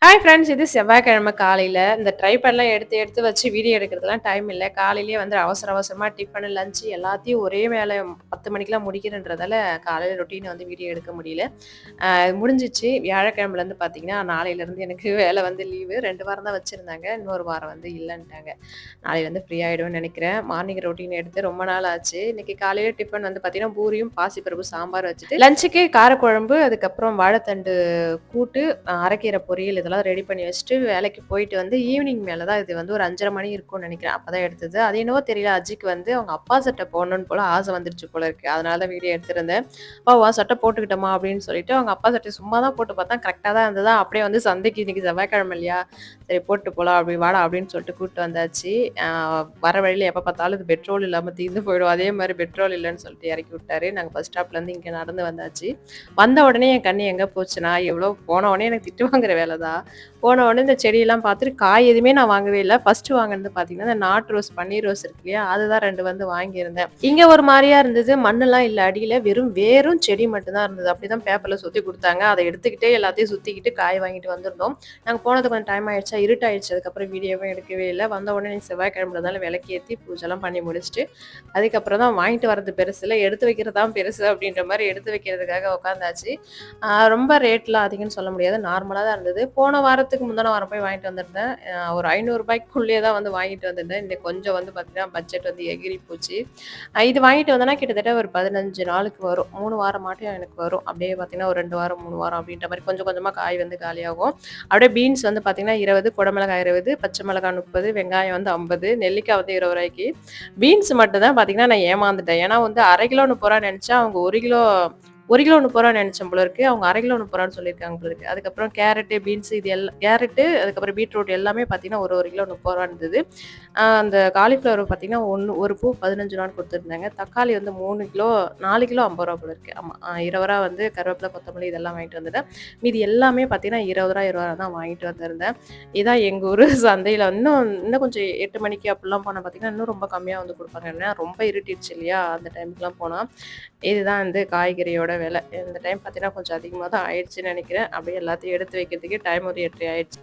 Hi friends. இது செவ்வாய்க்கிழமை காலையில. இந்த ட்ரைபேட்லாம் எடுத்து எடுத்து வச்சு வீடியோ எடுக்கிறதுலாம் டைம் இல்ல. காலையிலேயே வந்து அவசர அவசரமா டிஃபனு, லஞ்ச் எல்லாத்தையும் ஒரே வேள 10 மணிக்கெல்லாம் முடிக்கிறன்றதால காலையில ரொட்டீனா வந்து வீடியோ எடுக்க முடியல. முடிஞ்சிச்சு. வியாழக்கிழமைலேருந்து பார்த்தீங்கன்னா, நாளையிலேருந்து எனக்கு வேலை வந்து லீவு. 2 வாரம் தான் வச்சிருந்தாங்க. இன்னொரு வாரம் வந்து இல்லன்ட்டாங்க. நாளைக்கு வந்து ஃப்ரீ ஆயிடுவேன்னு நெனைக்கிறேன். மார்னிங் ரொட்டீன் எடுத்து ரொம்ப நாள் ஆச்சு. இன்னைக்கு காலையில டிஃபன் வந்து பார்த்தீங்கன்னா, பூரியும், பாசிப்பருப்பு சாம்பார் வச்சுட்டு, லஞ்சுக்கு காரக்குழம்பு, அதுக்கப்புறம் வாழைத்தண்டு கூட்டு, அரைக்கீரை பொரியல் இதெல்லாம் ரெடி பண்ணி வச்சுட்டு, வேலைக்கு போயிட்டு வந்து ஈவினிங் மேல தான் இது வந்து ஒரு 5:30 மணி இருக்கும்னு நெனைக்கிறேன். அப்பதான் எடுத்தது. அது என்னவோ தெரியல அஜிக்கு வந்து அவங்க அப்பா சட்டை போடணும்னு போல ஆசை வந்துருச்சு போல இருக்கு. அதனால தான் வீடியோ எடுத்திருந்தேன். "அப்பா உன் சட்டை போட்டுக்கிட்டோமா?" அப்படின்னு சொல்லிட்டு அவங்க அப்பா சட்டை சும்மா தான் போட்டு பார்த்தேன். கரெக்ட்டா தான் இருந்ததா. அப்படியே வந்து சந்தைக்கு இன்னைக்கு செவ்வாய்க்கிழமை இல்லையா? சரி போட்டு போலாம் அப்படி வாடா அப்படின்னு சொல்லிட்டு கூட்டிட்டு வந்தாச்சு. அ வர வழியில எப்ப பார்த்தாலும் இது பெட்ரோல் இல்லாம தீர்ந்து போயிடும். அதே மாரி பெட்ரோல் இல்லன்னு சொல்லிட்டு இறக்கி விட்டாரு. நாங்க பஸ் ஸ்டாப்லேருந்து இங்க நடந்து வந்தாச்சு. வந்த உடனே என் கண்ணு எங்க போச்சுன்னா, எவ்வளோ போன உடனே எனக்கு திட்டு வாங்குற வேல தான். போன உடனே இந்த செடியெல்லாம் பார்த்துட்டு காய் எதுவுமே நான் வாங்கவே இல்ல. ஃபர்ஸ்ட்டு வாங்குனது பார்த்தீங்கன்னா, இந்த நாட்டு ரோஸ், பன்னீர் ரோஸ் இருக்கு இல்லையா? அதுதான் 2 வந்து வாங்கியிருந்தேன். இங்க ஒரு மாரியா இருந்தது. மண்ணெல்லாம் இல்ல அடியில. வெறும் வேரும் செடி மட்டும் தான் இருந்தது. அப்படிதான் பேப்பர்ல சுத்தி குடுத்தாங்க. அத எடுத்துக்கிட்டே எல்லாத்தையும் சுத்திக்கிட்டு காய் வாங்கிட்டு வந்திருந்தோம். நாங்க போனது கொஞ்சம் டைம் ஆயிடுச்சா, இருட்டாயிடுச்சு. அதுக்கப்புறம் வீடியோவும் எடுக்கவே இல்ல. வந்த உடனே செவ்வாய்க்கிழமைன்றதால விளக்கேத்தி பூஜைலாம் பண்ணி முடிச்சுட்டு, அதுக்கப்புறம் தான் வாங்கிட்டு வர்றது பெருசு இல்ல, எடுத்து வைக்கிறது தான் பெருசு அப்படின்ற மாரி எடுத்து வைக்கிறதுக்காக உட்காந்தாச்சு. ரொம்ப ரேட்லாம் அதிகம்னு சொல்ல முடியாது. நார்மலா தான் இருந்தது. போன வாரத்துக்கு முந்தின வாரம் போய் வாங்கிட்டு வந்திருந்தேன். ஒரு ரூ. 500க்குள்ளேயே தான் வந்து வாங்கிட்டு வந்திருந்தேன். இன்னைக்கு கொஞ்சம் வந்து பார்த்தீங்கன்னா, பட்ஜெட் வந்து எகிறி போச்சு. இது வாங்கிட்டு வந்தேன்னா கிட்டத்தட்ட ஒரு 15 நாளுக்கு வரும். 3 வாரம் மாட்டும் எனக்கு வரும். அப்படியே பார்த்தீங்கன்னா, ஒரு 2 வாரம், 3 வாரம் அப்படின்ற மாரி கொஞ்சம் கொஞ்சமா காய் வந்து காலியாகும். அப்படியே பீன்ஸ் வந்து பார்த்தீங்கன்னா 20, குடமிளகாய் 20, பச்சை மிளகாய் 30, வெங்காயம் வந்து 50, நெல்லிக்காய் வந்து ரூ. 20. பீன்ஸ் மட்டும் தான் பார்த்தீங்கன்னா, நான் ஏமாந்துட்டேன். ஏன்னா வந்து 1/2 கிலோ ரூ. 30 நெனச்சா, அவங்க 1 கிலோ 1 கிலோ ரூ. 30 நெனச்சேன் போல இருக்கு. அவங்க 1/2 கிலோ ரூ. 30 சொல்லியிருக்காங்க போல இருக்கு. அதுக்கப்புறம் கேரட்டு, பீன்ஸ் இது கேரட்டு, அதுக்கப்புறம் பீட்ரூட் எல்லாமே பார்த்தீங்கன்னா, ஒரு கிலோ ரூ. 30 இருந்தது. அந்த காலிஃப்ளவர் பார்த்தீங்கன்னா, 1 பூ 15 குடுத்துருந்தாங்க. தக்காளி வந்து 3 கிலோ 4 கிலோ ரூ. 50 போல இருக்கு. ஆமா. ரூ. 20 வந்து கருவேப்பில, கொத்தமல்லி இதெல்லாம் வாங்கிட்டு வந்துட்டேன். மீதி எல்லாமே பார்த்தீங்கன்னா, ரூ. 20 தான் வாங்கிட்டு வந்திருந்தேன். இதான் எங்க ஊரு சந்தையில இன்னும் கொஞ்சம் 8 மணிக்கு அப்படிலாம் போனா பார்த்தீங்கன்னா, இன்னும் ரொம்ப கம்மியா வந்து குடுப்பாங்க. ஏன்னா ரொம்ப இருட்டிடுச்சு இல்லையா? அந்த டைமுக்குலாம் போனா. இதுதான் வந்து காய்கறியோட விலை. இந்த டைம் பார்த்தீங்கன்னா, கொஞ்சம் அதிகமா தான் ஆயிடுச்சுன்னு நெனைக்கிறேன். அப்படியே எல்லாத்தையும் எடுத்து வைக்கிறதுக்கே டைம் ஒரு 8:30 ஆயிடுச்சு.